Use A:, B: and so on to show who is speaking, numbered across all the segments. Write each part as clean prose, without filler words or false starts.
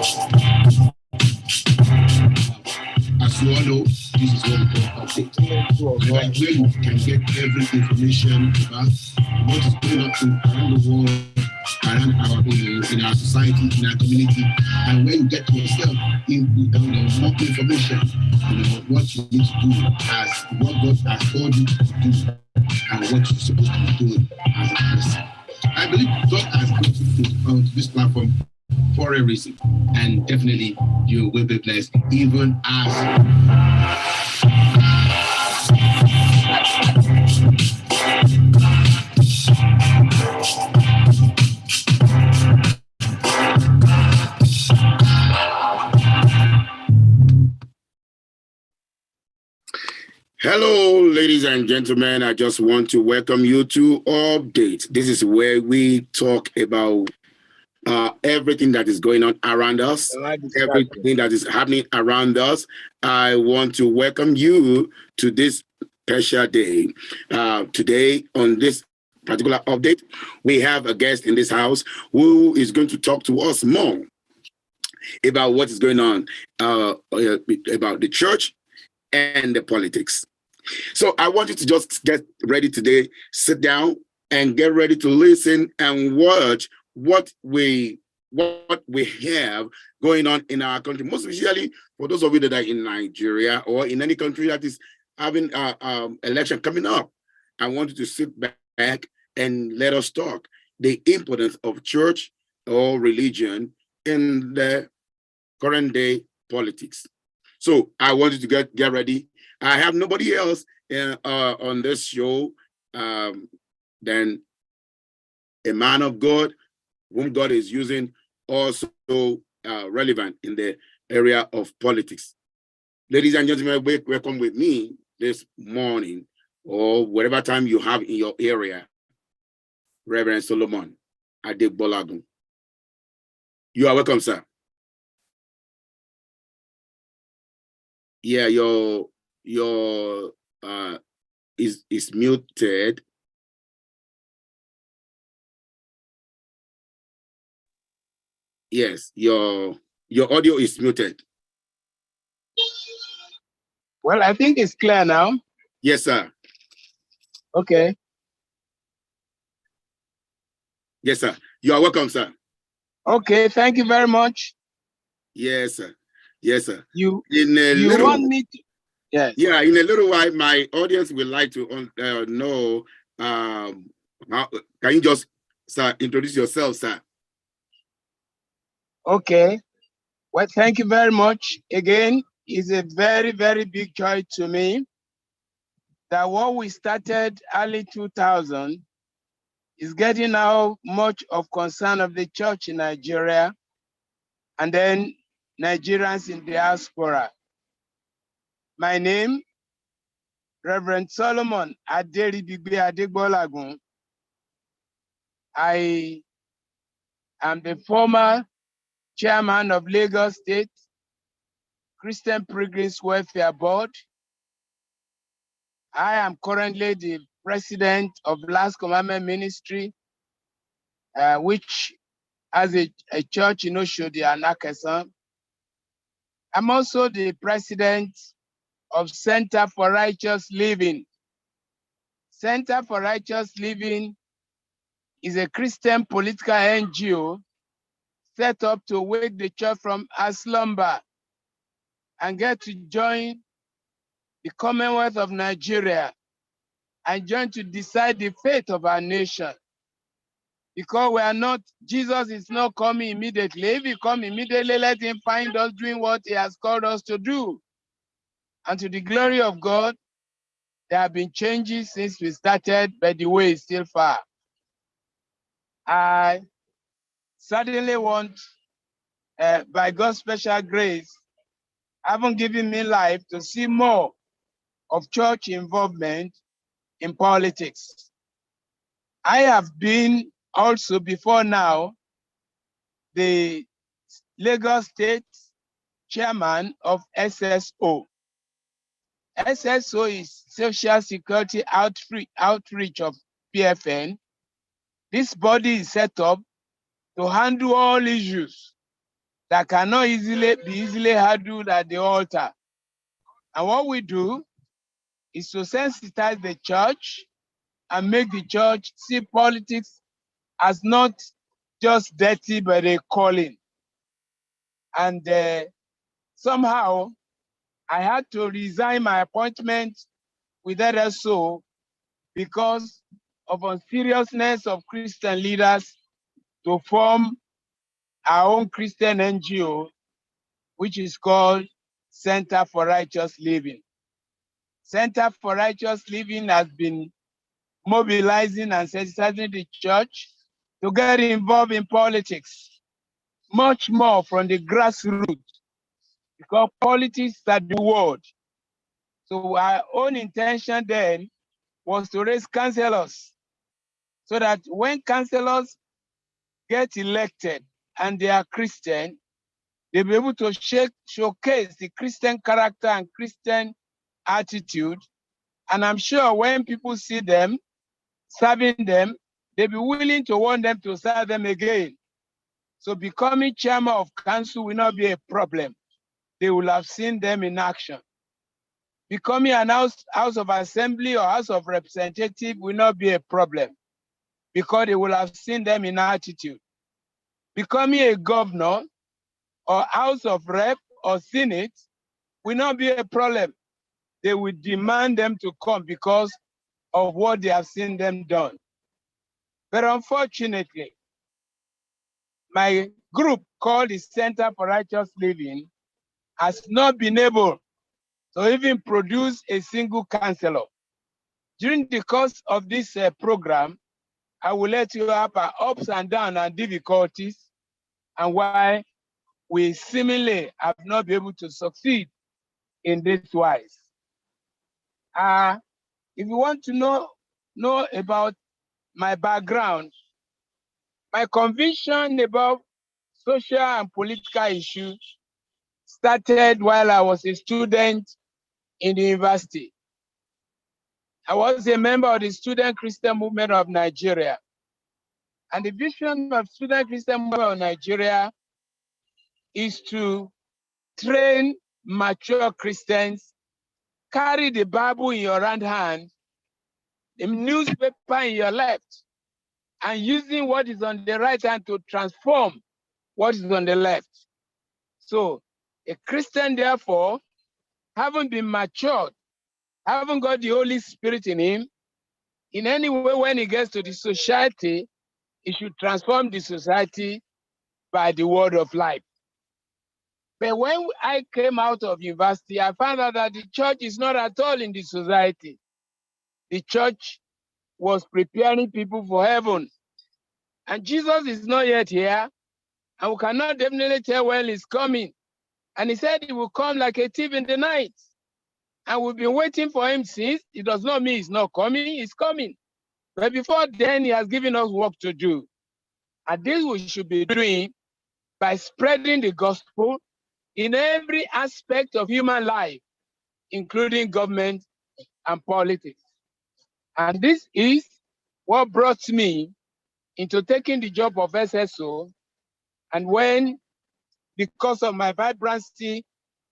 A: As you all know, this is what we call update. Where you can get every information about what is going on around the world, around our, in our society, in our community, and where you get yourself in more information, what you need to do as what God has told you to do, and what you're supposed to be doing as a person. I believe God has brought you to this platform for a reason, and definitely you will be blessed, even as Hello, ladies and gentlemen. I just want to welcome you to Update. This is where we talk about everything that is going on around us, everything that is happening around us. I want to welcome you to this special day. Today, on this particular update, we have a guest in this house who is going to talk to us more about what is going on about the church and the politics. So I want you to just get ready today, sit down and get ready to listen and watch what we have going on in our country, most especially for those of you that are in Nigeria or in any country that is having election coming up. I want you to sit back and let us talk the importance of church or religion in the current day politics. So I want you to get ready. I have nobody else on this show than a man of God, whom God is using also relevant in the area of politics. Ladies and gentlemen, welcome with me this morning, or whatever time you have in your area, Reverend Solomon Adegbolagun. You are welcome, sir. Yeah, your is muted. Yes, your audio is muted.
B: Well, I think it's clear now.
A: Yes, sir.
B: Okay.
A: Yes, sir. You are welcome, sir.
B: Okay, thank you very much.
A: Yes, sir. Yes, sir.
B: You want me to? Yes.
A: Yeah, in a little while, my audience would like to know. How, can you just, sir, introduce yourself, sir?
B: Okay. Well, thank you very much. Again, it's a very, very big joy to me that what we started early 2000 is getting now much of concern of the church in Nigeria and then Nigerians in diaspora. My name, Reverend Solomon Adegbolagun. I am the former chairman of Lagos State Christian Pilgrims Welfare Board. I am currently the president of Last Commandment Ministry, which has a church in Oshodi and Akesan. I'm also the president of Center for Righteous Living. Center for Righteous Living is a Christian political NGO set up to wake the church from our slumber and get to join the Commonwealth of Nigeria and join to decide the fate of our nation. Because we are not, Jesus is not coming immediately. If he comes immediately, let him find us doing what he has called us to do. And to the glory of God, there have been changes since we started, but the way is still far. I certainly want, by God's special grace, haven't given me life to see more of church involvement in politics. I have been also before now the Lagos State chairman of SSO. SSO is Social Security Outreach of PFN. This body is set up to handle all issues that cannot be easily handled at the altar. And what we do is to sensitize the church and make the church see politics as not just dirty, but a calling. And somehow I had to resign my appointment with RSO because of unseriousness of Christian leaders to form our own Christian NGO, which is called Center for Righteous Living. Center for Righteous Living has been mobilizing and sensitizing the church to get involved in politics, much more from the grassroots, because politics are the world. So our own intention then was to raise councillors, so that when councillors get elected and they are Christian, they'll be able to showcase the Christian character and Christian attitude. And I'm sure when people see them, serving them, they'll be willing to want them to serve them again. So becoming chairman of council will not be a problem. They will have seen them in action. Becoming an house of assembly or house of representative will not be a problem, because they will have seen them in attitude. Becoming a governor or house of rep or senate will not be a problem. They will demand them to come because of what they have seen them done. But unfortunately, my group called the Center for Righteous Living has not been able to even produce a single councillor. During the course of this program, I will let you have our ups and downs and difficulties and why we seemingly have not been able to succeed in this wise. If you want to know about my background, my conviction about social and political issues started while I was a student in the university. I was a member of the Student Christian Movement of Nigeria. And the vision of Student Christian Movement of Nigeria is to train mature Christians, carry the Bible in your right hand, the newspaper in your left, and using what is on the right hand to transform what is on the left. So a Christian, therefore, having been matured, having got the Holy Spirit in him, in any way when he gets to the society, he should transform the society by the word of life. But when I came out of university, I found out that the church is not at all in the society. The church was preparing people for heaven. And Jesus is not yet here, and we cannot definitely tell when he's coming. And he said he will come like a thief in the night. And we've been waiting for him since. It does not mean he's not coming, he's coming. But before then, he has given us work to do. And this we should be doing by spreading the gospel in every aspect of human life, including government and politics. And this is what brought me into taking the job of SSO. And when, because of my vibrancy,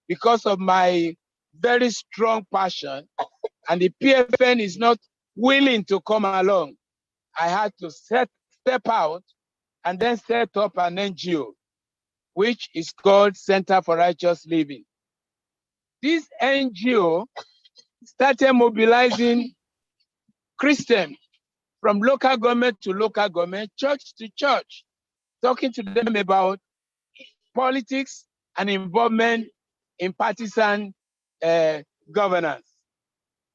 B: because of my very strong passion, and the PFN is not willing to come along, I had to step out and then set up an NGO, which is called Center for Righteous Living. This NGO started mobilizing Christians from local government to local government, church to church, talking to them about politics and involvement in partisan governance.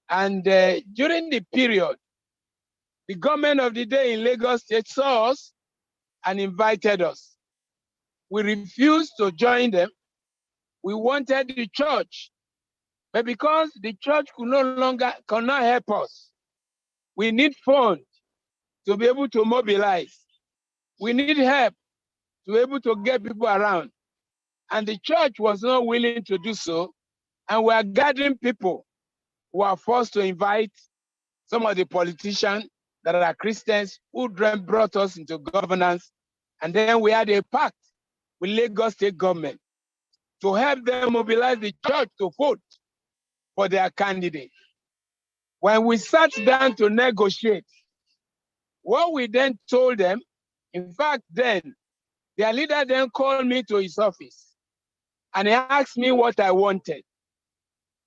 B: And during the period, the government of the day in Lagos State saw us and invited us. We refused to join them. We wanted the church, but because the church cannot help us, we need funds to be able to mobilize. We need help to be able to get people around. And the church was not willing to do so. And we are gathering people who are forced to invite some of the politicians that are Christians who brought us into governance. And then we had a pact with Lagos State government to help them mobilize the church to vote for their candidate. When we sat down to negotiate, what we then told them, in fact, then their leader then called me to his office and he asked me what I wanted.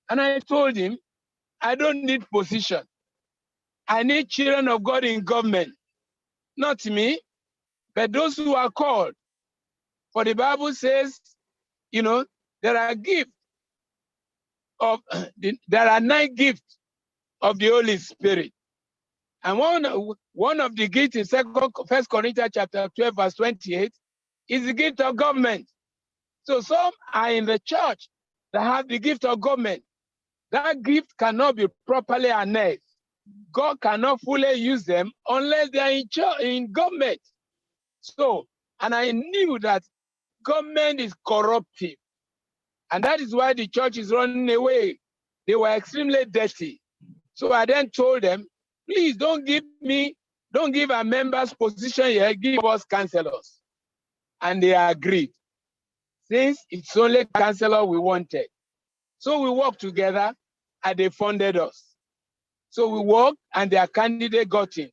B: And I told him, I don't need position. I need children of God in government, not me, but those who are called. For the Bible says, there are gifts of, there are 9 gifts of the Holy Spirit. And one of the gifts in 1 Corinthians chapter 12, verse 28, is the gift of government. So some are in the church that have the gift of government. That gift cannot be properly harnessed. God cannot fully use them unless they are in government. So, and I knew that government is corruptive. And that is why the church is running away. They were extremely dirty. So I then told them, please don't give our members position here, give us councillors. And they agreed, since it's only councillor we wanted. So we worked together and they funded us. So we worked and their candidate got in.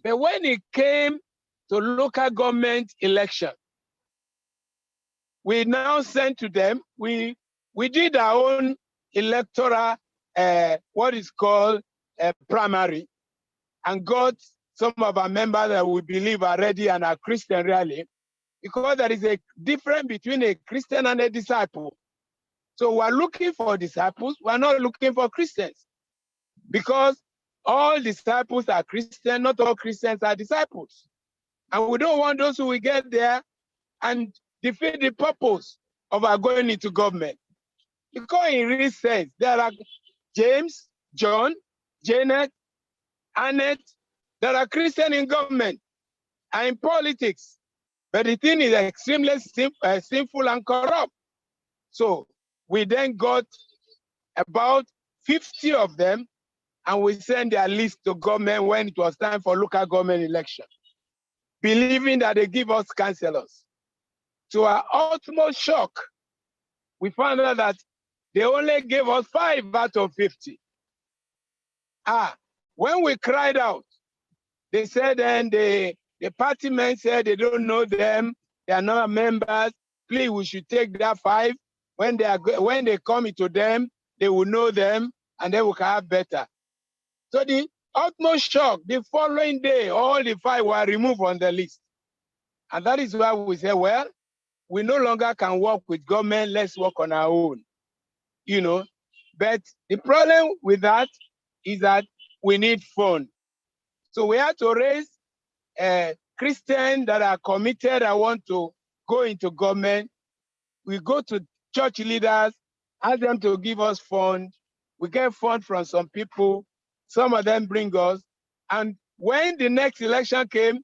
B: But when it came to local government election, we now sent to them, we did our own electoral, what is called a primary, and got some of our members that we believe are ready and are Christian really, because there is a difference between a Christian and a disciple. So we're looking for disciples, we're not looking for Christians. Because all disciples are Christians, not all Christians are disciples. And we don't want those who will get there and defeat the purpose of our going into government. Because in real sense, there are James, John, Janet, Annette, that are Christian in government and in politics. But the thing is extremely sinful and corrupt. So we then got about 50 of them and we sent their list to government when it was time for local government election, believing that they give us councillors. To our utmost shock, we found out that they only gave us 5 out of 50. When we cried out, they said, and the party men said they don't know them, they are not members. Please, we should take that 5. When they come into them, they will know them, and they will have better. So the utmost shock, the following day, all the 5 were removed on the list. And that is why we say, well, we no longer can work with government, let's work on our own. But the problem with that is that we need funds. So we have to raise Christians that are committed and want to go into government. We go to church leaders, ask them to give us funds. We get funds from some people. Some of them bring us. And when the next election came,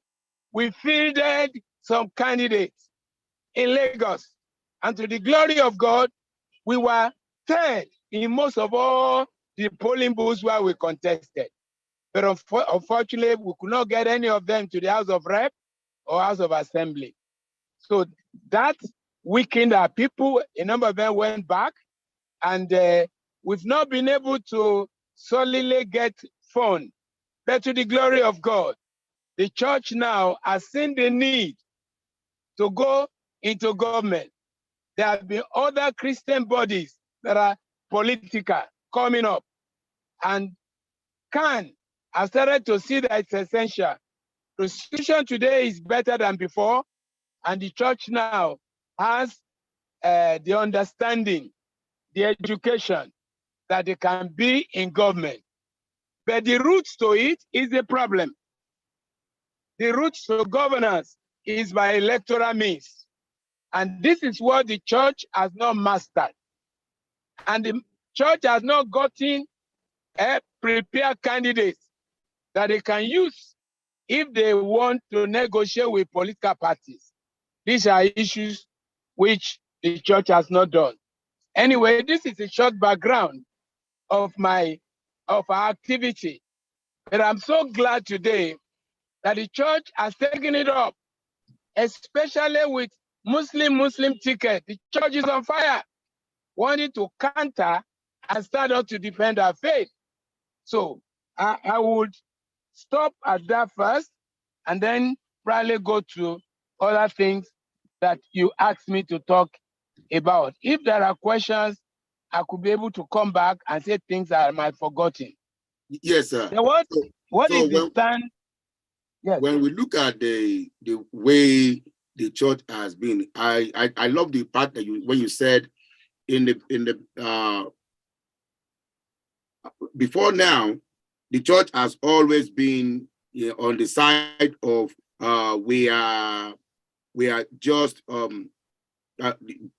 B: we fielded some candidates in Lagos. And to the glory of God, we were third in most of all the polling booths where we contested. But unfortunately, we could not get any of them to the House of Rep or House of Assembly. So that weakened our people. A number of them went back, and we've not been able to solidly get funds. But to the glory of God, the church now has seen the need to go into government. There have been other Christian bodies that are political coming up, and have started to see that it's essential. Prostitution today is better than before, and the church now has the understanding, the education that they can be in government. But the roots to it is the problem. The roots to governance is by electoral means. And this is what the church has not mastered. And the church has not gotten prepared candidates that they can use if they want to negotiate with political parties. These are issues which the church has not done. Anyway, this is a short background of our activity. But I'm so glad today that the church has taken it up, especially with Muslim ticket. The church is on fire, wanting to counter and start out to defend our faith. So I would stop at that first and then probably go to other things that you asked me to talk about. If there are questions, I could be able to come back and say things that I might forgotten.
A: Yes, sir.
B: What is the
A: when,
B: stand? Yes.
A: When we look at the way the church has been, I love the part that when you said in the before now, the church has always been on the side of we are just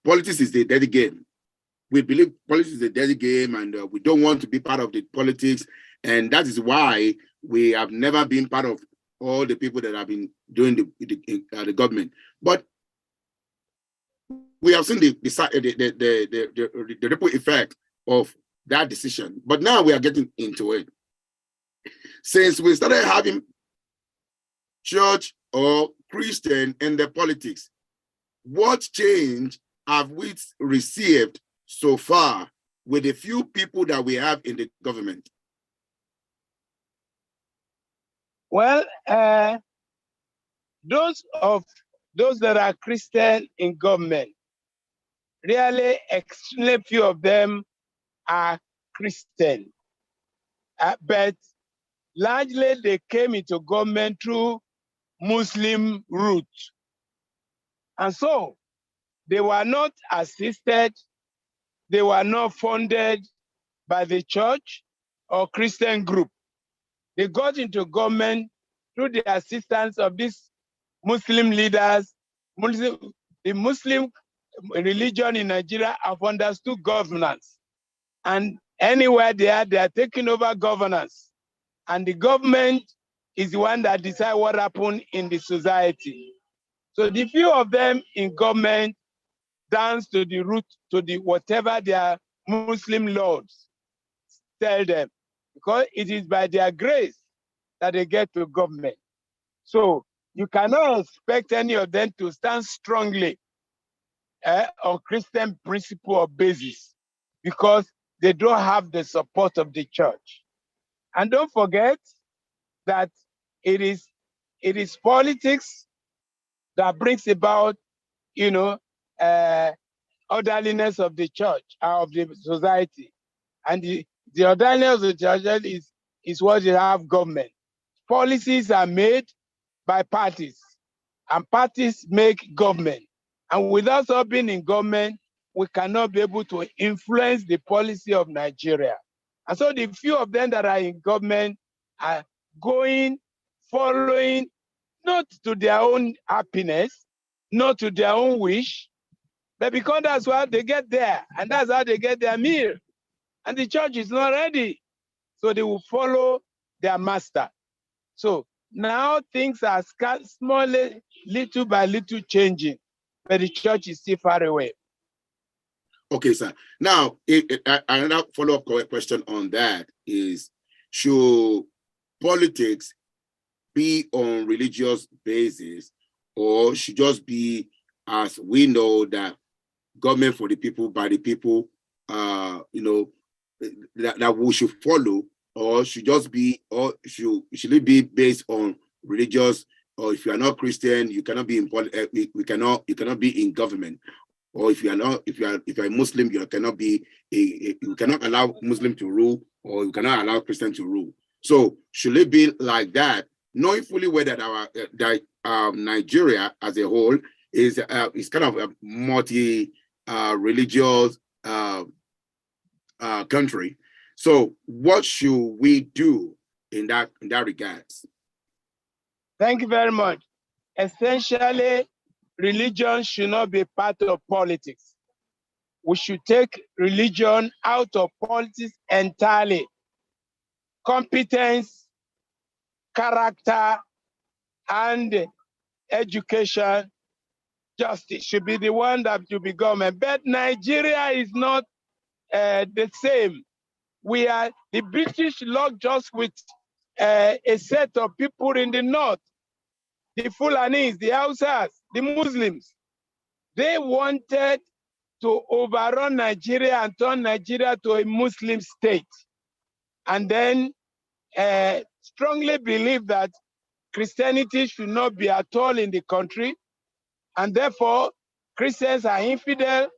A: politics is the dirty game. We believe politics is a dirty game, and we don't want to be part of the politics, and that is why we have never been part of all the people that have been doing the government. But we have seen the ripple effect of that decision. But now we are getting into it. Since we started having church or Christian in the politics, what change have we received so far with the few people that we have in the government?
B: Well, those that are Christian in government, really extremely few of them are Christian. But largely they came into government through Muslim route. And so they were not assisted, they were not funded by the church or Christian group. They got into government through the assistance of these Muslim leaders. The Muslim religion in Nigeria have understood governance. And anywhere they are taking over governance. And the government is the one that decides what happens in the society. So the few of them in government dance to the root, to the whatever their Muslim lords tell them, because it is by their grace that they get to government. So you cannot expect any of them to stand strongly on Christian principle or basis, because they don't have the support of the church. And don't forget that it is politics that brings about, orderliness of the church, of the society. And the orderliness of the church is what you have government. Policies are made by parties, and parties make government. And without us being in government, we cannot be able to influence the policy of Nigeria. And so the few of them that are in government are following, not to their own happiness, not to their own wish, but because that's why they get there, and that's how they get their meal. And the church is not ready, so they will follow their master. So now things are small, little by little changing, but the church is still far away.
A: Okay, sir. Now, another follow-up question on that is, should politics be on religious basis, or should just be, as we know, that government for the people, by the people, that we should follow, or should just be, or should it be based on religious? Or if you are not Christian, you cannot be in you cannot be in government. Or if you are Muslim, you cannot be you cannot allow Muslim to rule, or you cannot allow Christian to rule. So should it be like that, knowing fully well that Nigeria as a whole is kind of a multi-religious country. So what should we do in that regards?
B: Thank you very much. Essentially, religion should not be part of politics. We should take religion out of politics entirely. Competence, character, and education, justice should be the one that should be government. But Nigeria is not the same. The British locked just with a set of people in the north, the Fulanis, the Hausas, the Muslims. They wanted to overrun Nigeria and turn Nigeria to a Muslim state. And then strongly believe that Christianity should not be at all in the country. And therefore, Christians are infidel.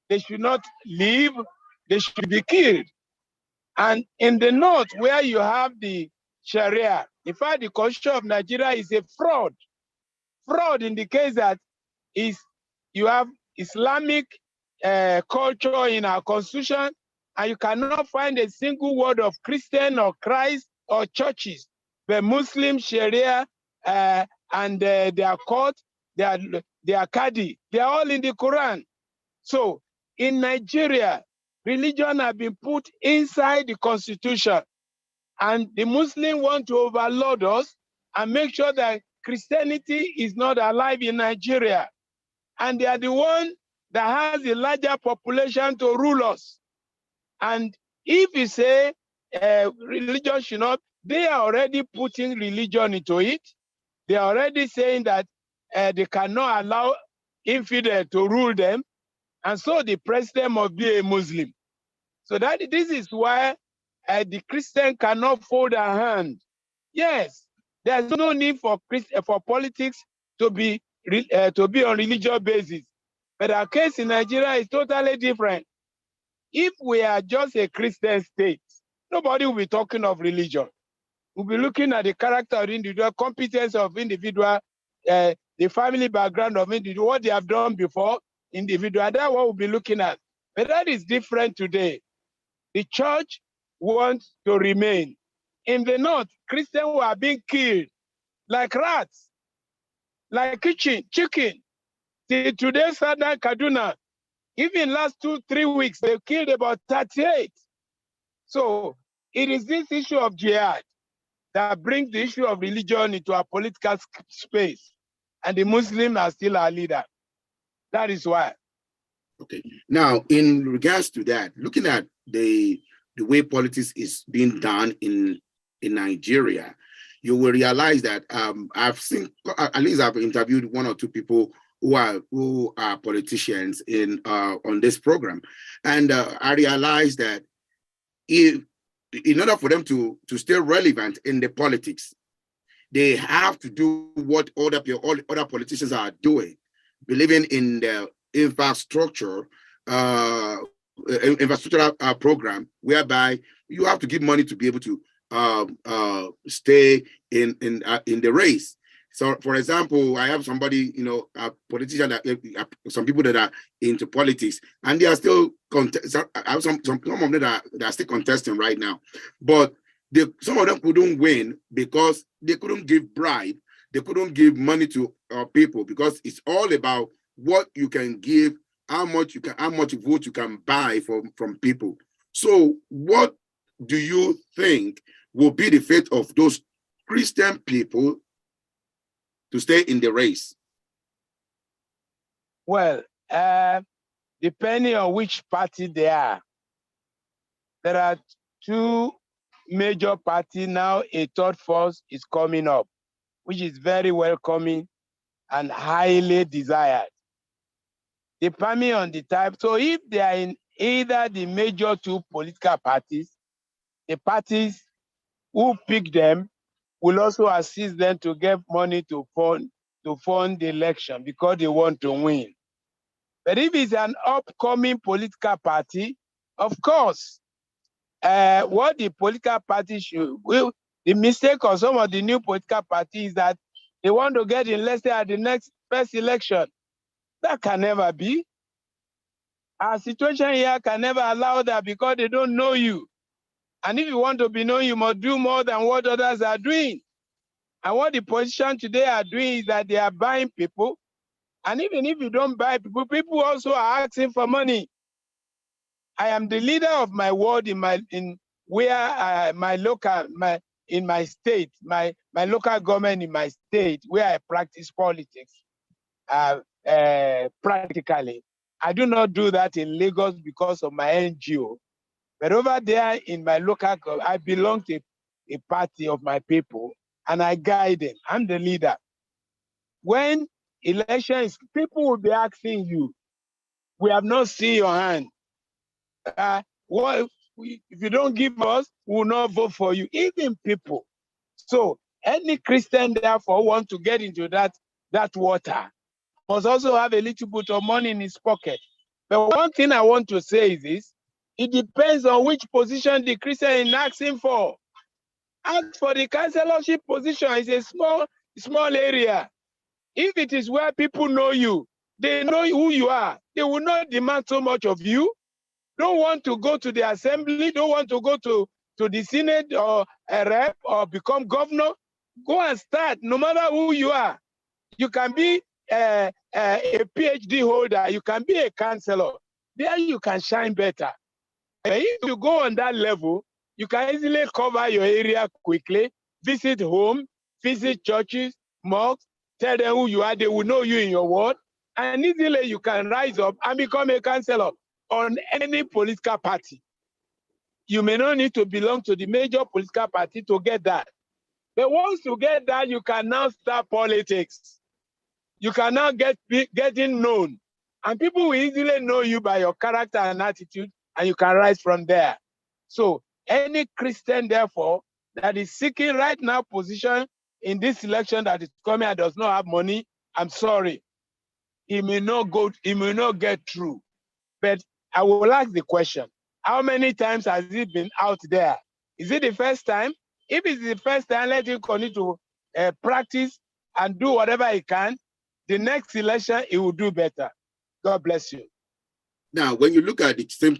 B: They should not live. They should be killed. And in the north, where you have the Sharia, in fact, the constitution of Nigeria is a fraud. Fraud indicates that you have Islamic culture in our constitution, and you cannot find a single word of Christian or Christ or churches. The Muslim, Sharia, and their court, their Qadi, they are all in the Quran. So in Nigeria, religion has been put inside the constitution, and the Muslims want to overload us and make sure that Christianity is not alive in Nigeria. And they are the one that has a larger population to rule us. And if you say religion should not, they are already putting religion into it. They are already saying that they cannot allow infidel to rule them. And so the president must be a Muslim. So this is why the Christian cannot fold a hand. Yes, there's no need for politics to be on religious basis. But our case in Nigeria is totally different. If we are just a Christian state, nobody will be talking of religion. We'll be looking at the character of the individual, competence of individual, the family background of individual, what they have done before, individual. That's what we'll be looking at. But that is different today. The church wants to remain. In the north, Christians were being killed like rats, like chicken. Till today, Southern Kaduna, even last 2-3 weeks, they killed about 38. So it is this issue of jihad that brings the issue of religion into our political space. And the Muslims are still our leader. That is why.
A: Okay. Now, in regards to that, looking at the way politics is being done in Nigeria, you will realize that I've seen, at least I've interviewed 1 or 2 people who are politicians on this program, and I realized that in order for them to stay relevant in the politics, they have to do what all other politicians are doing, believing in the infrastructure program, whereby you have to give money to be able to stay in the race. So, for example, I have somebody, a politician, some people that are into politics, and they are still I have some of them that are still contesting right now, but some of them couldn't win because they couldn't give bribe, they couldn't give money to people, because it's all about what you can give, how much vote you can buy from people. So, what do you think will be the fate of those Christian people to stay in the race?
B: Well, depending on which party they are, there are 2 major parties now. A third force is coming up, which is very welcoming and highly desired. Depending on the type. So if they are in either the major 2 political parties, the parties who pick them will also assist them to get money to fund the election, because they want to win. But if it's an upcoming political party, of course, what the political party the mistake of some of the new political parties is that they want to get elected at the first election. That can never be. Our situation here can never allow that, because they don't know you. And if you want to be known, you must do more than what others are doing. And what the politicians today are doing is that they are buying people. And even if you don't buy people, people also are asking for money. I am the leader of my ward in my state, my local government in my state, where I practice politics practically. I do not do that in Lagos because of my NGO. But over there in my local government, I belong to a party of my people, and I guide them. I'm the leader. When elections, people will be asking you, we have not seen your hand. If you don't give us, we will not vote for you. Even people. So any Christian, therefore, want to get into that water must also have a little bit of money in his pocket. But one thing I want to say is this: it depends on which position the Christian is asking for. Ask for the councillorship position. It's a small area. If it is where people know you, they know who you are, they will not demand so much of you. Don't want to go to the assembly, don't want to go to the Senate or a rep or become governor, go and start, no matter who you are. You can be a PhD holder, you can be a counselor. There you can shine better. If you go on that level, you can easily cover your area quickly, visit home, visit churches, mosques, tell them who you are, they will know you in your ward, and easily you can rise up and become a counselor on any political party. You may not need to belong to the major political party to get that. But once you get that, you can now start politics. You can now getting known. And people will easily know you by your character and attitude, and you can rise from there. So any Christian, therefore, that is seeking right now position in this election that is coming and does not have money, I'm sorry. He may not get through. But I will ask the question, how many times has he been out there? Is it the first time? If it's the first time, let him continue to practice and do whatever he can. The next election, he will do better. God bless you.
A: Now, when you look at the same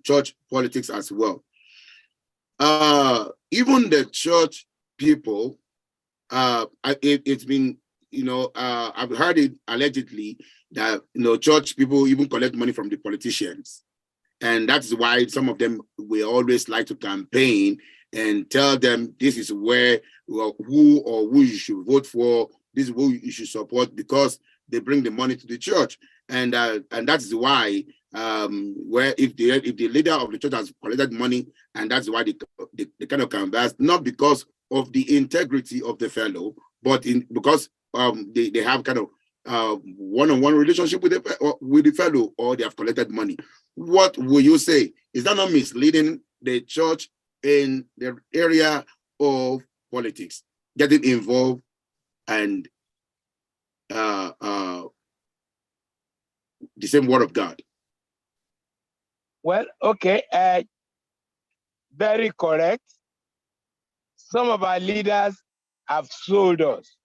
A: church politics as well, even the church people, it's been, I've heard it allegedly that, church people even collect money from the politicians. And that's why some of them will always like to campaign and tell them this is who you should vote for, this is who you should support, because they bring the money to the church. And that's why where if the leader of the church has collected money, and that's why they kind of canvass, not because of the integrity of the fellow, but because they have kind of one-on-one relationship with the fellow, or they have collected money. What will you say? Is that not misleading the church in the area of politics, getting involved and the same word of God?
B: Well, okay, very correct. Some of our leaders have sold us.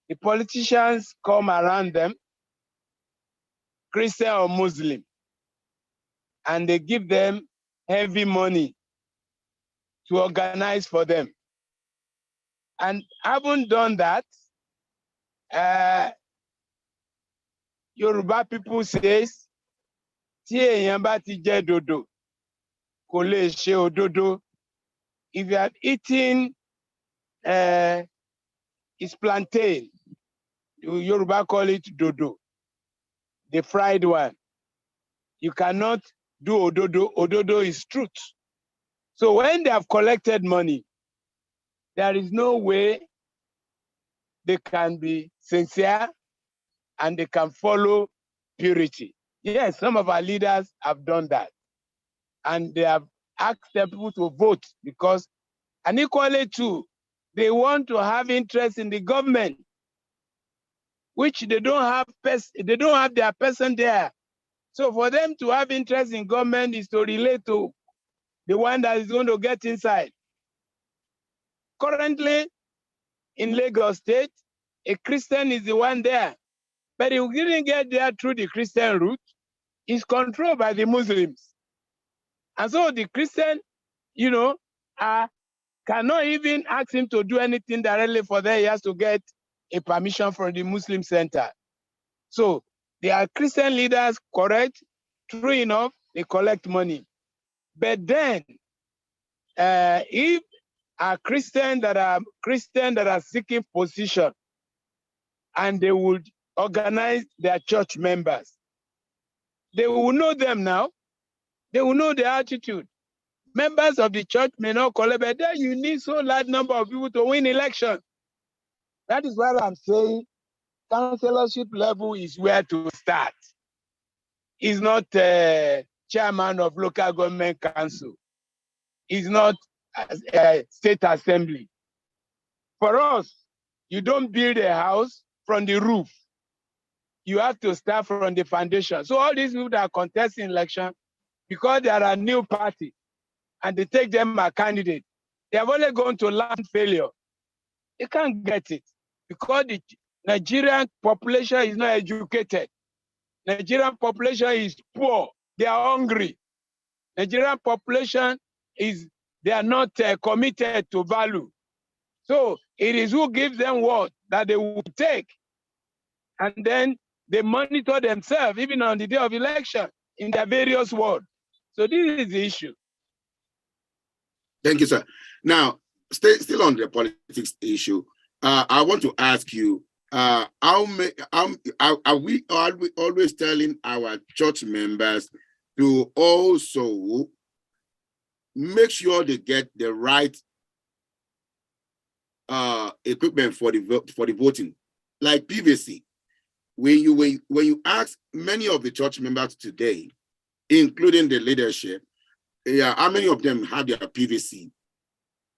B: The politicians come around them, Christian or Muslim, and they give them heavy money to organize for them. And having done that, Yoruba people says, tí èèyàn bá ti jẹ dodo, kò lè ṣe òdodo. If you have eaten it's plantain, Yoruba call it dodo, the fried one. You cannot do ododo. Ododo is truth. So when they have collected money, there is no way they can be sincere and they can follow purity. Yes, some of our leaders have done that. And they have asked the people to vote because, and equally too, they want to have interest in the government, which they don't have their person there. So for them to have interest in government is to relate to the one that is going to get inside. Currently, in Lagos State, a Christian is the one there. But he didn't get there through the Christian route. It's controlled by the Muslims. And so the Christian, cannot even ask him to do anything directly for them. He has to get a permission from the Muslim center. So they are Christian leaders, correct? True enough, they collect money. But then, if a Christian that are seeking position, and they would organize their church members, they will know them now. They will know their attitude. Members of the church may not collect, but then you need so large number of people to win election. That is what I'm saying. councillorship level is where to start. He's not chairman of local government council. He's not state assembly. For us, you don't build a house from the roof. You have to start from the foundation. So all these people that are contesting election, because there are new parties and they take them as candidate, they have only gone to land failure. They can't get it because the Nigerian population is not educated. Nigerian population is poor. They are hungry. Nigerian population they are not committed to value. So it is who gives them what that they will take. And then they monitor themselves, even on the day of election, in their various wards. So this is the issue.
A: Thank you, sir. Now, still on the politics issue, I want to ask you, are we always telling our church members to also make sure they get the right equipment for the voting, like PVC? When you ask many of the church members today, including the leadership, how many of them have their PVC?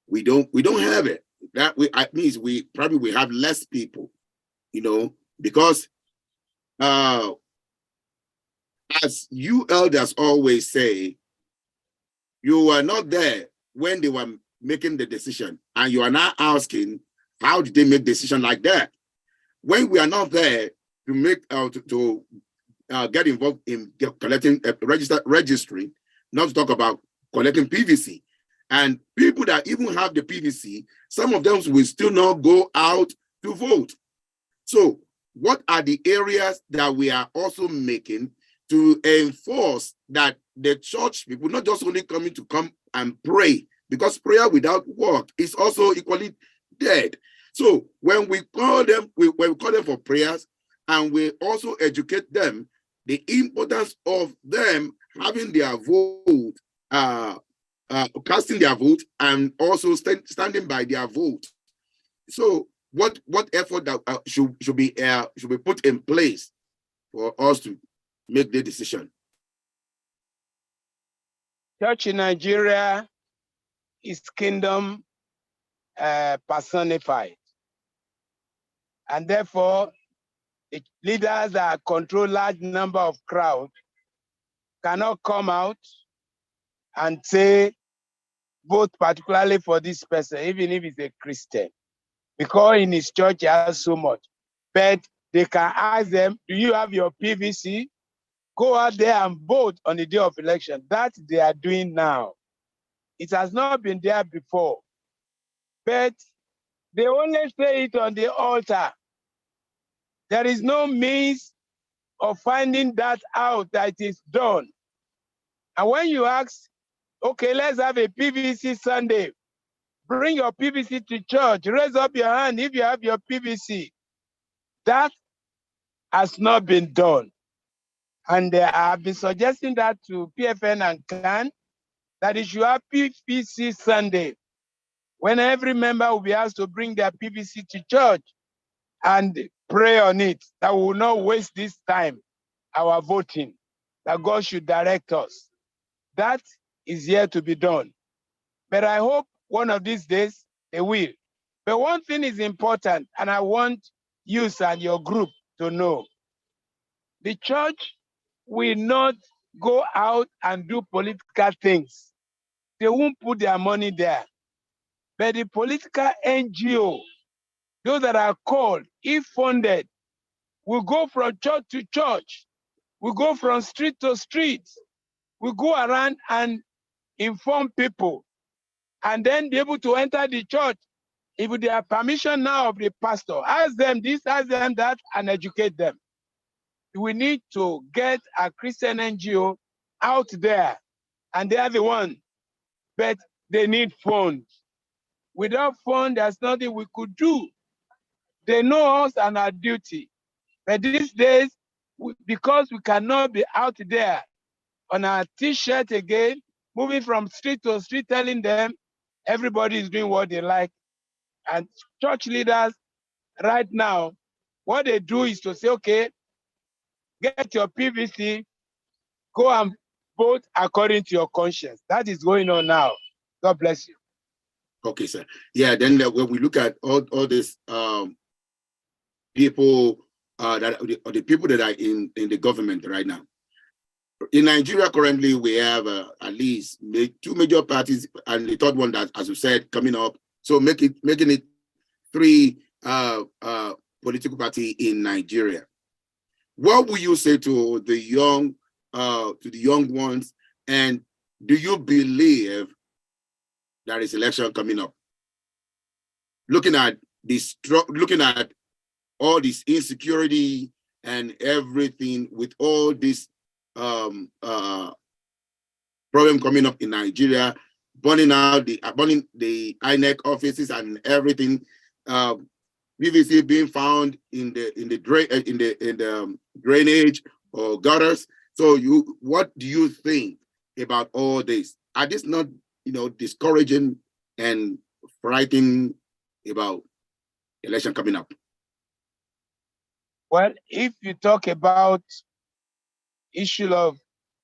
A: We don't have it. That means we probably have less people, because as you elders always say, you were not there when they were making the decision, and you are now asking, how did they make decision like that? When we are not there to make to get involved in collecting registry, not to talk about collecting PVC. And people that even have the PVC, some of them will still not go out to vote. So what are the areas that we are also making to enforce that the church people not just only come and pray, because prayer without work is also equally dead. So when we call them, when we call them for prayers, and we also educate them the importance of them having their vote, casting their vote, and also standing by their vote. So what effort that should be put in place for us to make the decision?
B: Church in Nigeria is kingdom personified, and therefore the leaders that control large number of crowd cannot come out and say vote particularly for this person, even if he's a Christian, because in his church he has so much. But they can ask them, do you have your PVC? Go out there and vote on the day of election. That they are doing now. It has not been there before. But they only say it on the altar. There is no means of finding that out that it is done. And when you ask, okay, let's have a PVC Sunday, bring your PVC to church, raise up your hand if you have your PVC. That has not been done. And I have been suggesting that to PFN and CAN, that it should have PVC Sunday, when every member will be asked to bring their PVC to church and pray on it, that we will not waste this time, our voting, that God should direct us. That is yet to be done. But I hope one of these days they will. But one thing is important, and I want you and your group to know. The church will not go out and do political things. They won't put their money there. But the political NGO, those that are called, if funded, will go from church to church, will go from street to street, will go around and inform people, and then be able to enter the church if they have permission now of the pastor. Ask them this, ask them that, and educate them. We need to get a Christian NGO out there, and they are the one, but they need funds. Without funds, there's nothing we could do. They know us and our duty. But these days, because we cannot be out there on our t-shirt again, moving from street to street, telling them everybody is doing what they like. And church leaders right now what they do is to say, okay, get your PVC, go and vote according to your conscience. That is going on now. God bless you.
A: Okay, sir. Yeah, then when we look at all this people the people that are in the government right now. In Nigeria currently, we have at least two major parties, and the third one that, as you said, coming up. So making it three political party in Nigeria. What will you say to the young ones? And do you believe there is election coming up? Looking at all this insecurity and everything, with all this problem coming up in Nigeria, burning the INEC offices and everything, PVC being found in the drainage or gutters. So what do you think about all this? Are this not discouraging and frightening about election coming up?
B: Well, if you talk about issue of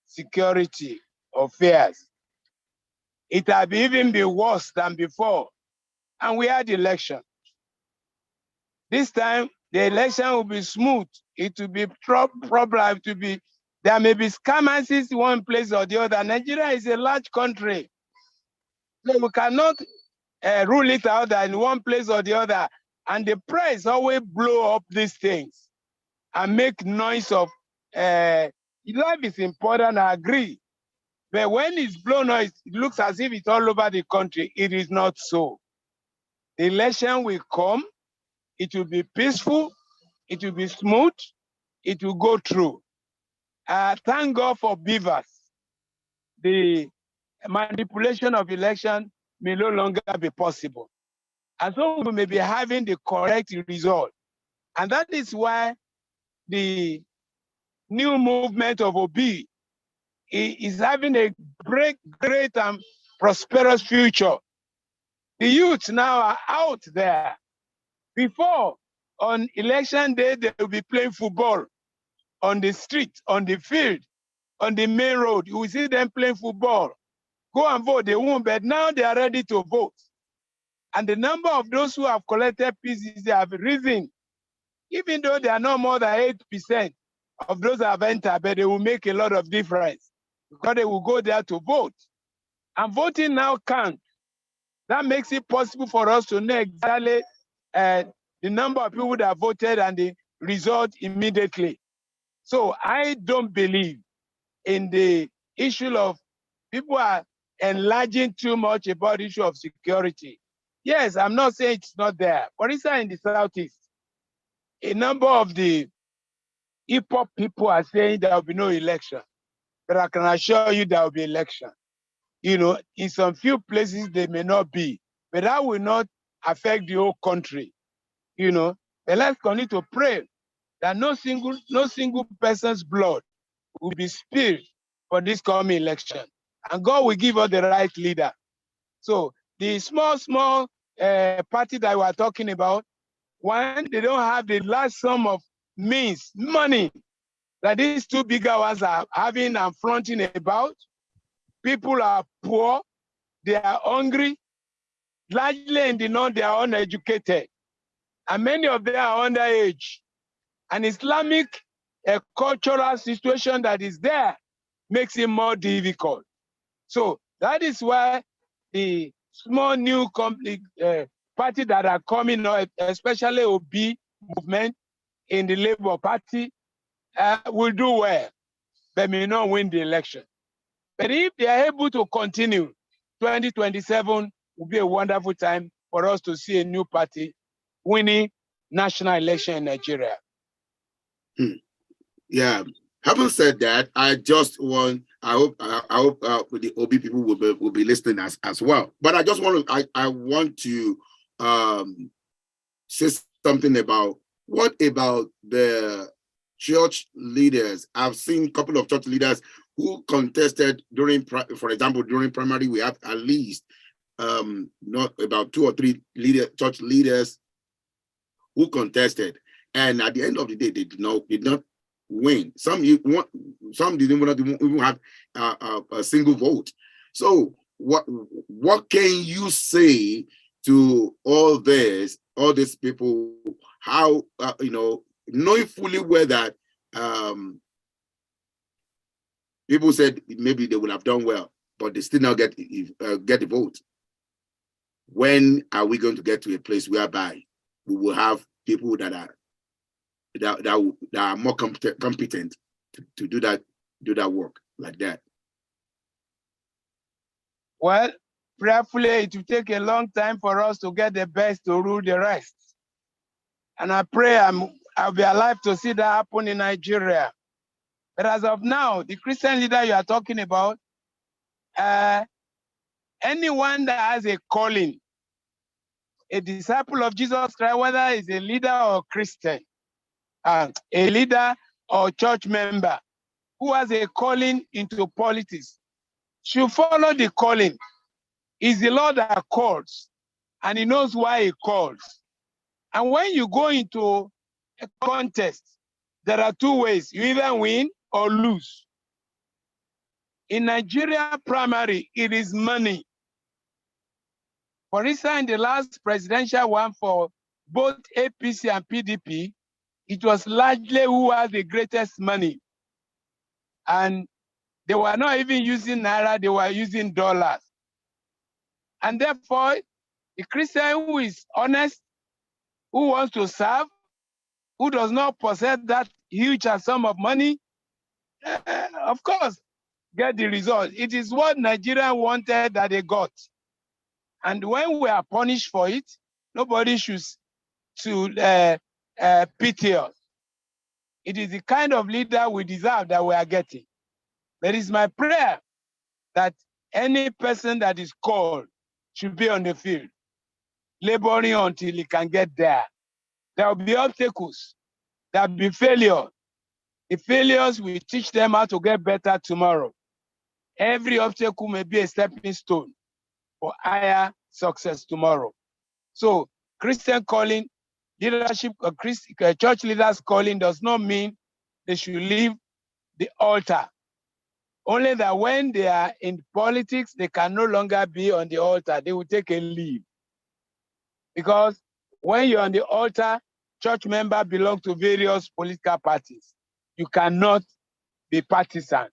B: security affairs, it have even been worse than before. And we had election. This time, the election will be smooth. It will be problem. There may be scammers in one place or the other. Nigeria is a large country. So we cannot rule it out in one place or the other. And the press always blow up these things and make noise of life is important, I agree. But when it's blown up, it looks as if it's all over the country. It is not so. The election will come, it will be peaceful, it will be smooth, it will go through. Thank God for beavers. The manipulation of election may no longer be possible. And so we may be having the correct result. And that is why the new movement of Obi is having a great and prosperous future. The youth now are out there. Before, on election day, they will be playing football on the street, on the field, on the main road. You will see them playing football. Go and vote, they won't, but now they are ready to vote. And the number of those who have collected PCs have risen, even though they are not more than 8% of those that have entered, but they will make a lot of difference because they will go there to vote. And voting now counts. That makes it possible for us to know exactly the number of people that voted and the result immediately. So I don't believe in the issue of people are enlarging too much about the issue of security. Yes, I'm not saying it's not there. For instance, in the Southeast, a number of the hip-hop people are saying there will be no election. But I can assure you there will be election. In some few places they may not be, but that will not affect the whole country. But let's continue to pray that no single person's blood will be spilled for this coming election. And God will give us the right leader. So the small party that we are talking about, one, they don't have the large sum of money that these two bigger ones are having and fronting about. People are poor, they are hungry, largely in the north, they are uneducated. And many of them are underage. An Islamic cultural situation that is there makes it more difficult. So that is why the small new party that are coming up, especially OB movement in the Labour Party, will do well, but may not win the election. But if they are able to continue, 2027 will be a wonderful time for us to see a new party winning national election in Nigeria.
A: Yeah. Having said that, I hope the OB people will be listening as well. But I just want to say something about what about the church leaders. I've seen a couple of church leaders who contested for example, during primary. We have at least not about 2 or 3 church leaders who contested. And at the end of the day, they did not win. Some didn't even have a single vote. So what can you say to all these people? How knowing fully well that people said maybe they would have done well, but they still not get the vote. When are we going to get to a place whereby we will have people that are more competent to do that work like that?
B: Well, prayerfully, it will take a long time for us to get the best to rule the rest. And I pray I'll be alive to see that happen in Nigeria. But as of now, the Christian leader you are talking about, anyone that has a calling, a disciple of Jesus Christ, whether he's a leader or Christian, a leader or church member who has a calling into politics, should follow the calling. It's the Lord that calls, and he knows why he calls. And when you go into a contest, there are two ways. You either win or lose. In Nigeria primary, it is money. For instance, in the last presidential one for both APC and PDP, it was largely who had the greatest money. And they were not even using Naira, they were using dollars. And therefore, the Christian who is honest, who wants to serve, who does not possess that huge sum of money, of course, get the result. It is what Nigeria wanted that they got. And when we are punished for it, nobody should pity us. It is the kind of leader we deserve that we are getting. That is my prayer, that any person that is called should be on the field, laboring until he can get there. There will be obstacles. There will be failure. The failures will teach them how to get better tomorrow. Every obstacle may be a stepping stone for higher success tomorrow. So Christian calling, leadership, church leaders calling does not mean they should leave the altar. Only that when they are in politics, they can no longer be on the altar. They will take a leave. Because when you're on the altar, church members belong to various political parties. You cannot be partisan.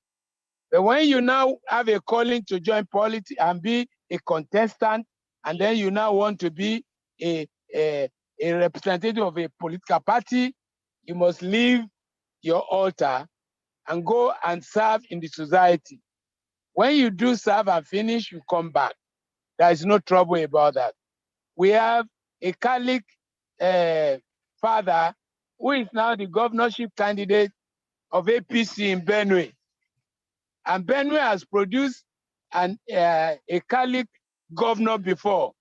B: But when you now have a calling to join politics and be a contestant, and then you now want to be a representative of a political party, you must leave your altar and go and serve in the society. When you do serve and finish, you come back. There is no trouble about that. We have a Catholic father who is now the governorship candidate of APC in Benue. And Benue has produced a Catholic governor before.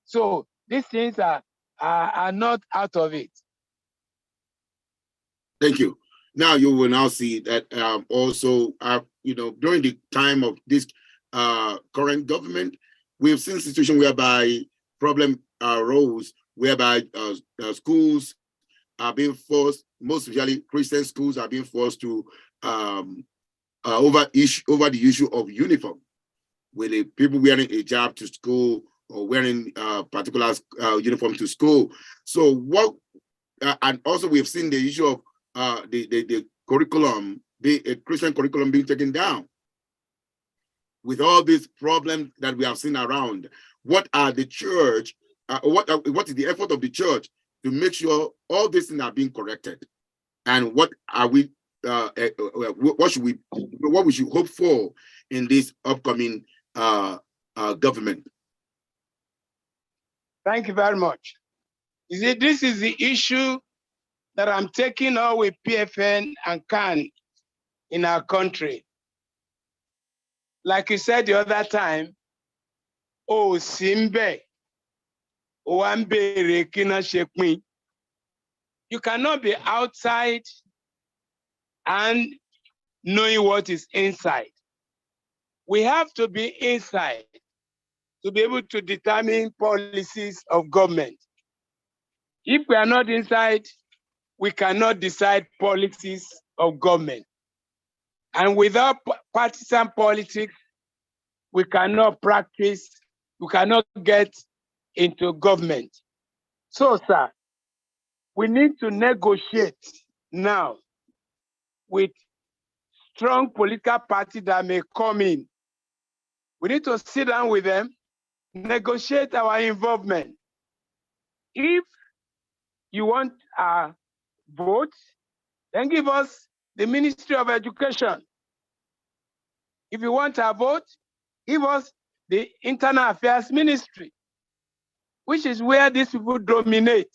B: So these things are not out of it.
A: Thank you. Now you will now see that also, during the time of this current government, we've seen situations whereby problem arose, whereby schools are being forced, most especially Christian schools are being forced to over the issue of uniform, with the people wearing a hijab to school or wearing particular uniform to school. So what? And also we've seen the issue of the curriculum, the Christian curriculum being taken down. With all these problems that we have seen around, what are the church? What is the effort of the church to make sure all these things are being corrected? And what are we? What we should hope for in this upcoming government?
B: Thank you very much. You see, this is the issue that I'm taking on with PFN and CAN in our country. Like you said the other time, oh, Simbe, Wambe Rekina Shekmi. You cannot be outside and knowing what is inside. We have to be inside to be able to determine policies of government. If we are not inside, we cannot decide policies of government. And without partisan politics, we cannot practice, we cannot get into government. So, sir, we need to negotiate now with strong political parties that may come in. We need to sit down with them, negotiate our involvement. If you want a vote, then give us the Ministry of Education. If you want a vote, give us the Internal Affairs Ministry, which is where these people dominate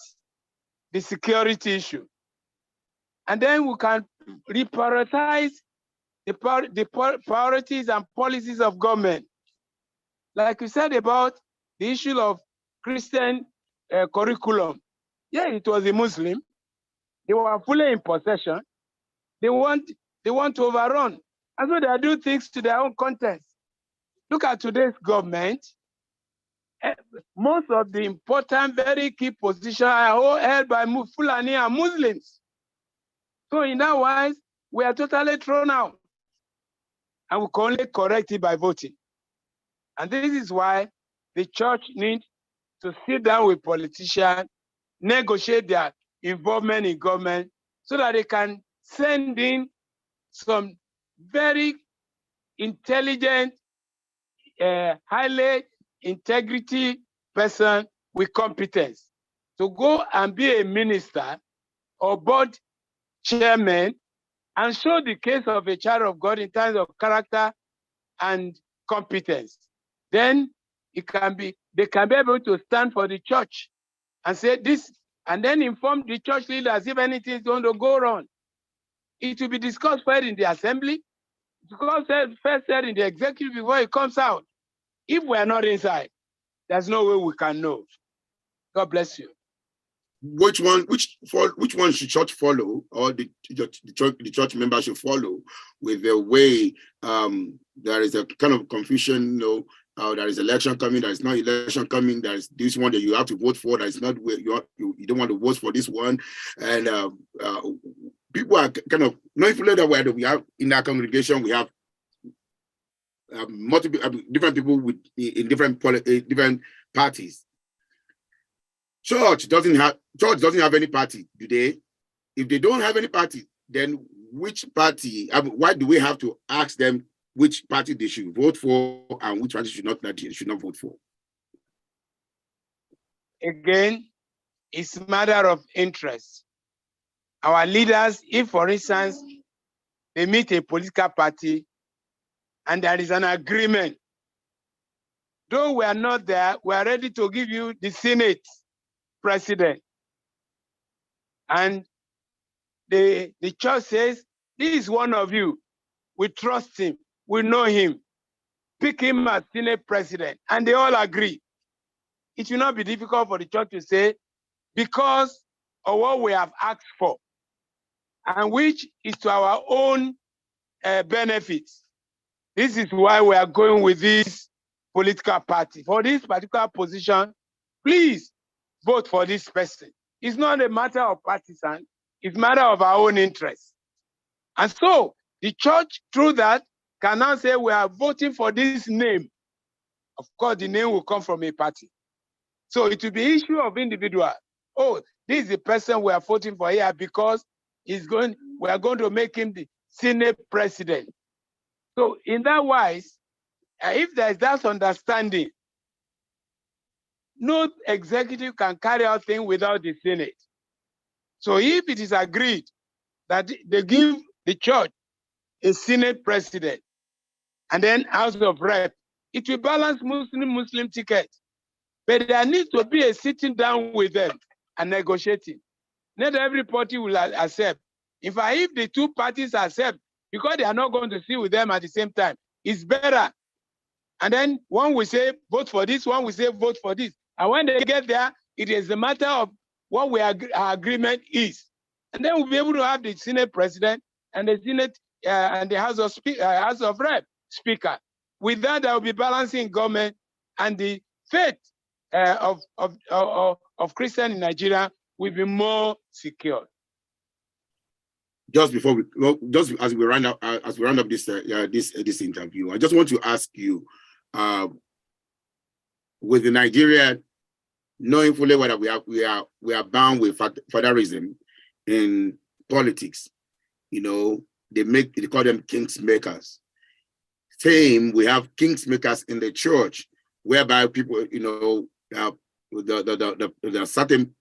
B: the security issue. And then we can reprioritize the priorities and policies of government. Like you said about the issue of Christian curriculum. Yeah, it was a Muslim. They were fully in possession. They want to overrun. And so they do things to their own context. Look at today's government. Most of the important, very key positions are all held by Fulani and Muslims. So in that wise, we are totally thrown out. And we can only correct it by voting. And this is why the church needs to sit down with politicians, negotiate their involvement in government so that they can send in some very intelligent, highly integrity person with competence to go and be a minister or board chairman and show the case of a child of God in terms of character and competence. Then they can be able to stand for the church and say this, and then inform the church leaders if anything is going to go wrong. It will be discussed first in the assembly, because first said in the executive before it comes out. If we are not inside, there's no way we can know. God bless you.
A: Which one should church follow, or the church member should follow, with the way there is a kind of confusion, there is election coming, there is no election coming, there is this one that you have to vote for, that is not where you don't want to vote for this one, and people are kind of not familiar where we have in our congregation, we have multiple different people in different parties. Church doesn't have any party, do they? If they don't have any party, then which party? Why do we have to ask them which party they should vote for and which party should not vote for?
B: Again, it's a matter of interest. Our leaders, if for instance, they meet a political party and there is an agreement, though we are not there, we are ready to give you the Senate president. And the church says, this is one of you. We trust him. We know him. Pick him as Senate president. And they all agree. It will not be difficult for the church to say, because of what we have asked for, and which is to our own benefits. This is why we are going with this political party. For this particular position, please vote for this person. It's not a matter of partisan, it's a matter of our own interest. And so the church, through that, can now say we are voting for this name. Of course, the name will come from a party. So it will be issue of individual. Oh, this is the person we are voting for here because we are going to make him the Senate president. So in that wise, if there is that understanding, no executive can carry out things without the Senate. So if it is agreed that they give the church a Senate president and then House of Rep, it will balance Muslim ticket. But there needs to be a sitting down with them and negotiating. Not every party will accept. In fact, if the two parties accept, because they are not going to sit with them at the same time, it's better. And then one will say, vote for this, one will say, vote for this. And when they get there, it is a matter of what our agreement is. And then we'll be able to have the Senate president and the Senate and the House of Rep speaker. With that, there will be balancing government, and the faith of Christians in Nigeria will be more secure.
A: just before we, well, just as we round up, this interview, I just want to ask you, with the Nigeria knowing fully well that we are bound with fatherism in politics, they call them kings makers. Same, we have kings makers in the church, whereby people, the certain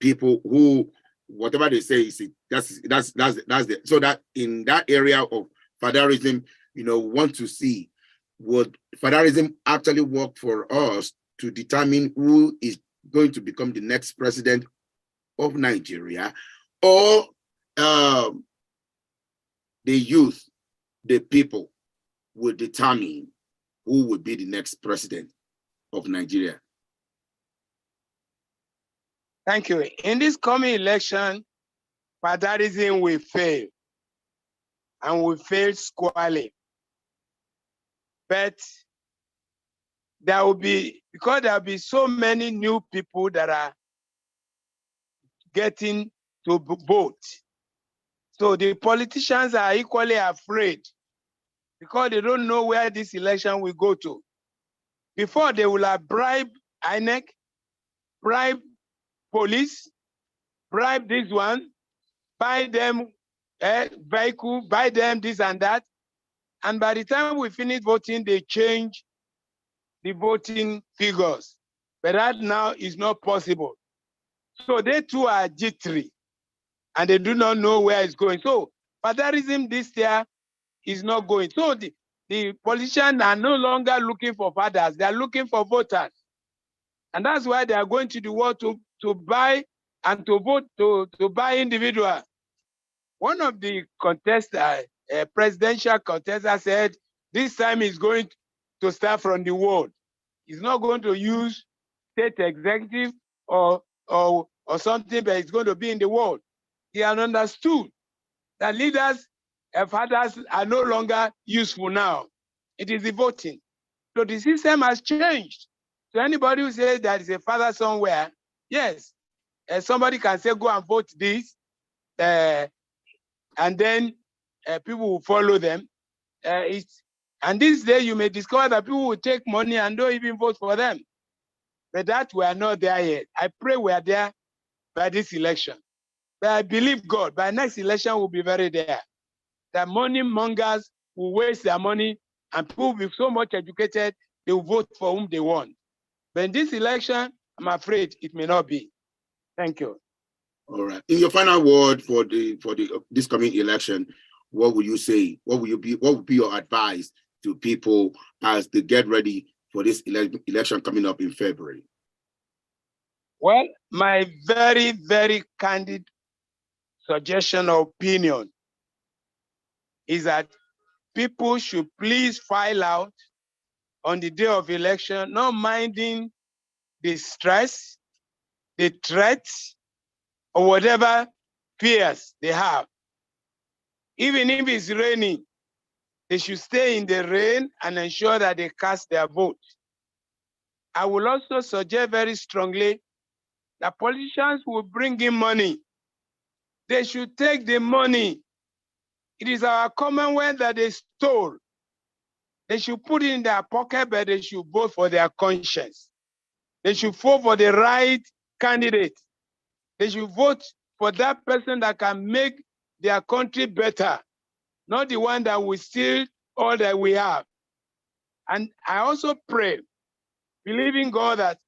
A: people who, whatever they say, that's the, so that in that area of fatherism, want to see, would fatherism actually work for us to determine who is going to become the next president of Nigeria, or the youth, the people, will determine who will be the next president of Nigeria?
B: Thank you. In this coming election, fatherism will fail, and will fail squarely. But there will be, because there will be so many new people that are getting to vote. So the politicians are equally afraid, because they don't know where this election will go to. Before, they will have bribed INEC, bribe police, bribe this one, buy them vehicle, buy them this and that. And by the time we finish voting, they change the voting figures. But that now is not possible. So they too are jittery, and they do not know where it's going. So fatherism this year is not going. So the politicians are no longer looking for fathers, they are looking for voters. And that's why they are going to the world to buy and to vote, to buy individual. One of the presidential contestants said, this time is going to start from the world. He's not going to use state executive or something, but it's going to be in the world. He had understood that leaders and fathers are no longer useful now. It is the voting. So the system has changed. So anybody who says there is a father somewhere, yes, somebody can say, go and vote this, and then people will follow them. And this day you may discover that people will take money and don't even vote for them. But that we are not there yet. I pray we are there by this election. But I believe God, by next election we'll be very there. The money mongers will waste their money, and people will be so much educated, they will vote for whom they want. But in this election, I'm afraid it may not be. Thank you.
A: All right. In your final word for this coming election, what will you say? What would be your advice to people as they get ready for this election coming up in February?
B: Well, my very, very candid suggestion or opinion is that people should please file out on the day of election, not minding the stress, the threats, or whatever fears they have. Even if it's raining, they should stay in the rain and ensure that they cast their vote. I will also suggest very strongly that politicians will bring in money. They should take the money. It is our commonwealth that they stole. They should put it in their pocket, but they should vote for their conscience. They should vote for the right candidate. They should vote for that person that can make their country better, not the one that will steal all that we have. And I also pray, believing God, that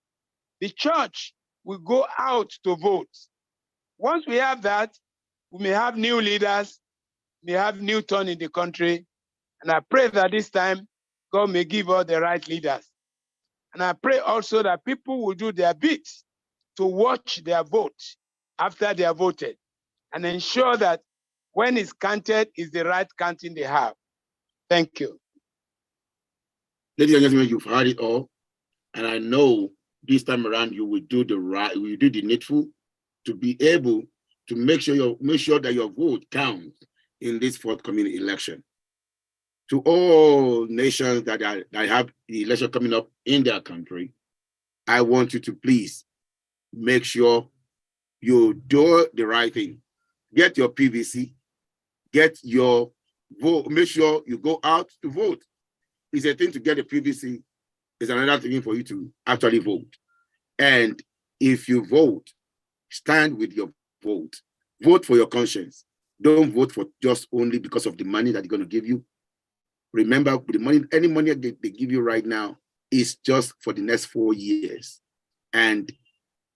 B: the church will go out to vote. Once we have that, we may have new leaders, we have new turn in the country. And I pray that this time, God may give us the right leaders. And I pray also that people will do their bit to watch their vote after they are voted and ensure that when it's counted, it's the right counting they have. Thank you.
A: Ladies and gentlemen, you've heard it all. And I know this time around you will do the needful to be able to make sure that your vote counts in this forthcoming election. To all nations that have the election coming up in their country, I want you to please make sure you do the right thing. Get your PVC, get your vote. Make sure you go out to vote. It's a thing to get a PVC. It's another thing for you to actually vote. And if you vote, stand with your vote. Vote for your conscience. Don't vote for just only because of the money that they're going to give you. Remember, the money, any money they give you right now is just for the next 4 years. And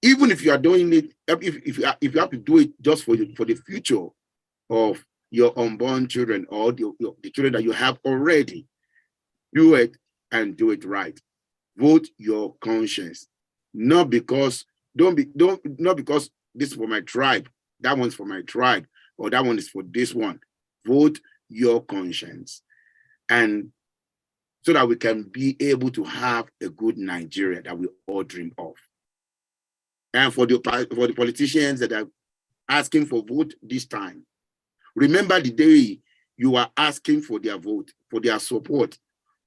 A: even if you are doing it, if you have to do it just for the future of your unborn children or the children that you have already, do it and do it right. Vote your conscience, not because not because this is for my tribe, that one's for my tribe, or that one is for this one. Vote your conscience, and so that we can be able to have a good Nigeria that we all dream of. And for the politicians that are asking for vote this time, remember the day you are asking for their vote, for their support,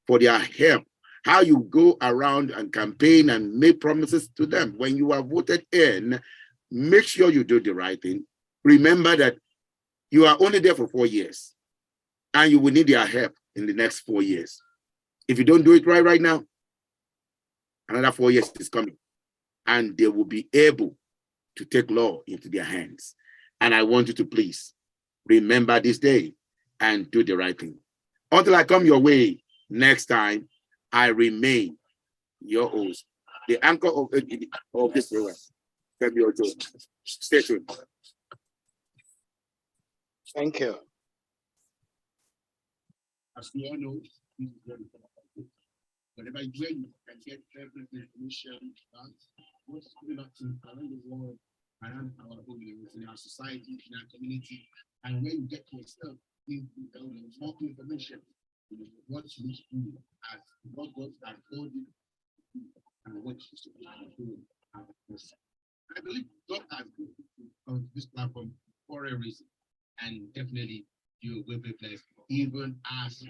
A: for their help, how you go around and campaign and make promises to them. When you are voted in, make sure you do the right thing. Remember that you are only there for 4 years and you will need their help in the next 4 years. If you don't do it right now, another 4 years is coming and they will be able to take law into their hands. And I want you to please remember this day and do the right thing. Until I come your way next time, I remain your host, the anchor of this program. Stay tuned.
B: Thank you.
A: As we all know, this is very important. Whenever you can get every information about what's going on around the world, around our home, in our society, in our community, and when you get yourself more information, what you need to do as what God has told you and what you should do. I believe God has put you on this platform for a reason, and definitely you will be blessed, even as